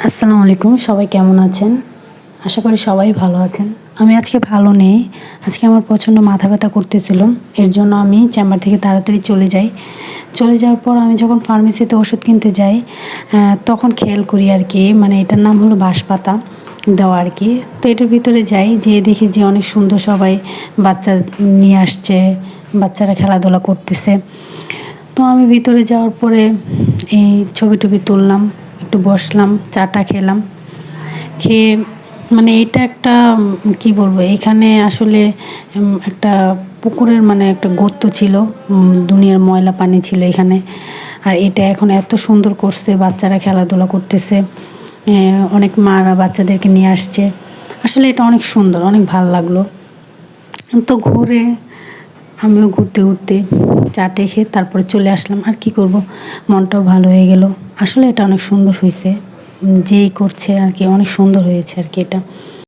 আসসালামু আলাইকুম, সবাই কেমন আছেন? আশা করি সবাই ভালো আছেন। আমি আজকে ভালো নেই। আজকে আমার প্রচণ্ড মাথা ব্যথা করতেছিল। এর জন্য আমি চেম্বার থেকে তাড়াতাড়ি চলে যাই। চলে যাওয়ার পর আমি যখন ফার্মেসিতে ওষুধ কিনতে যাই, তখন খেয়াল করি আর কি, মানে এটার নাম হলো বাঁশপাতা দেওয়া আর কি। তো এটার ভিতরে যাই, যেয়ে দেখি যে অনেক সুন্দর সবাই বাচ্চা নিয়ে আসছে, বাচ্চারা খেলাধুলা করতেছে। তো আমি ভিতরে যাওয়ার পরে এই ছবি টবি তুললাম, একটু বসলাম, চাটা খেলাম। খেয়ে মানে এটা একটা কি বলবো, এখানে আসলে একটা পুকুরের মানে একটা গর্ত ছিল, দুনিয়ার ময়লা পানি ছিল এখানে। আর এটা এখন এত সুন্দর করছে, বাচ্চারা খেলাধুলা করতেছে, অনেক মারা বাচ্চাদেরকে নিয়ে আসছে। আসলে এটা অনেক সুন্দর, অনেক ভালো লাগলো। তো ঘুরে আমিও ঘুরতে ঘুরতে চাটে খেয়ে তারপরে চলে আসলাম। আর কি করব, মনটাও ভালো হয়ে গেল। আসলে এটা অনেক সুন্দর হয়েছে, যেই করছে আর কি, অনেক সুন্দর হয়েছে আর কি এটা।